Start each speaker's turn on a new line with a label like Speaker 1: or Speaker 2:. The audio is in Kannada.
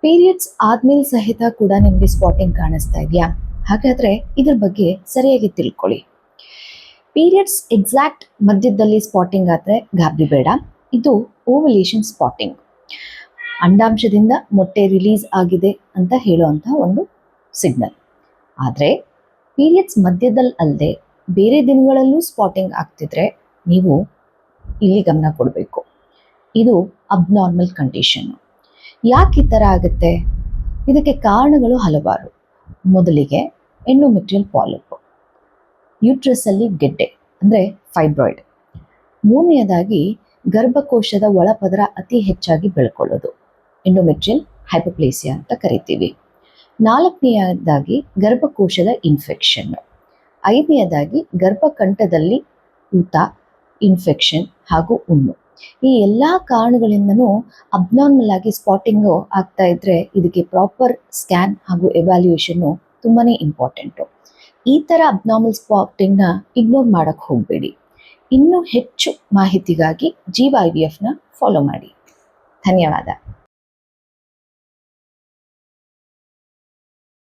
Speaker 1: ಪೀರಿಯಡ್ಸ್ ಆದ್ಮೇಲೆ ಸಹಿತ ಕೂಡ ನಿಮಗೆ ಸ್ಪಾಟಿಂಗ್ ಕಾಣಿಸ್ತಾ ಇದೆಯಾ? ಹಾಗಾದ್ರೆ ಇದ್ರ ಬಗ್ಗೆ ಸರಿಯಾಗಿ ತಿಳ್ಕೊಳ್ಳಿ. ಪೀರಿಯಡ್ಸ್ ಎಕ್ಸಾಕ್ಟ್ ಮಧ್ಯದಲ್ಲಿ ಸ್ಪಾಟಿಂಗ್ ಆದರೆ ಗಾಬರಿ ಬೇಡ. ಇದು ಓವಲೇಷನ್ ಸ್ಪಾಟಿಂಗ್. ಅಂಡಾಂಶದಿಂದ ಮೊಟ್ಟೆ ರಿಲೀಸ್ ಆಗಿದೆ ಅಂತ ಹೇಳುವಂತಹ ಒಂದು ಸಿಗ್ನಲ್. ಆದರೆ ಪೀರಿಯಡ್ಸ್ ಮಧ್ಯದಲ್ಲಿ ಅಲ್ಲದೆ ಬೇರೆ ದಿನಗಳಲ್ಲೂ ಸ್ಪಾಟಿಂಗ್ ಆಗ್ತಿದ್ರೆ ನೀವು ಇಲ್ಲಿ ಗಮನ ಕೊಡಬೇಕು. ಇದು ಅಬ್ನಾರ್ಮಲ್ ಕಂಡೀಷನ್. ಯಾಕೆ ಈ ಥರ ಆಗುತ್ತೆ? ಇದಕ್ಕೆ ಕಾರಣಗಳು ಹಲವಾರು. ಮೊದಲಿಗೆ ಎಂಡೋಮೆಟ್ರಿಯಲ್ ಪಾಲಿಪ್, ಯೂಟ್ರಸಲ್ಲಿ ಗೆಡ್ಡೆ ಅಂದರೆ ಫೈಬ್ರಾಯ್ಡ್. ಮೂರನೆಯದಾಗಿ ಗರ್ಭಕೋಶದ ಒಳಪದರ ಅತಿ ಹೆಚ್ಚಾಗಿ ಬೆಳ್ಕೊಳ್ಳೋದು, ಎಂಡೋಮೆಟ್ರಿಯಲ್ ಹೈಪೋಪ್ಲೇಸಿಯಾ ಅಂತ ಕರಿತೀವಿ. ನಾಲ್ಕನೆಯದಾಗಿ ಗರ್ಭಕೋಶದ ಇನ್ಫೆಕ್ಷನ್. ಐದನೆಯದಾಗಿ ಗರ್ಭಕಂಠದಲ್ಲಿ ಊತ, ಇನ್ಫೆಕ್ಷನ್ ಹಾಗೂ ಹುಣ್ಣು. ಈ ಎಲ್ಲ ಕಾರಣಗಳಿಂದನೂ ಅಬ್ನಾರ್ಮಲ್ ಆಗಿ ಸ್ಪಾಟಿಂಗು ಆಗ್ತಾ ಇದ್ರೆ ಇದಕ್ಕೆ ಪ್ರಾಪರ್ ಸ್ಕ್ಯಾನ್ ಹಾಗೂ ಎವ್ಯಾಲ್ಯೂಯೇಷನ್ನು ತುಂಬಾ ಇಂಪಾರ್ಟೆಂಟು. ಈ ಥರ ಅಬ್ನಾರ್ಮಲ್ ಸ್ಪಾಟಿಂಗ್ನ ಇಗ್ನೋರ್ ಮಾಡೋಕ್ಕೆ ಹೋಗಬೇಡಿ. ಇನ್ನೂ ಹೆಚ್ಚು ಮಾಹಿತಿಗಾಗಿ ಜೀವ IVFನ ಫಾಲೋ ಮಾಡಿ. ಧನ್ಯವಾದ.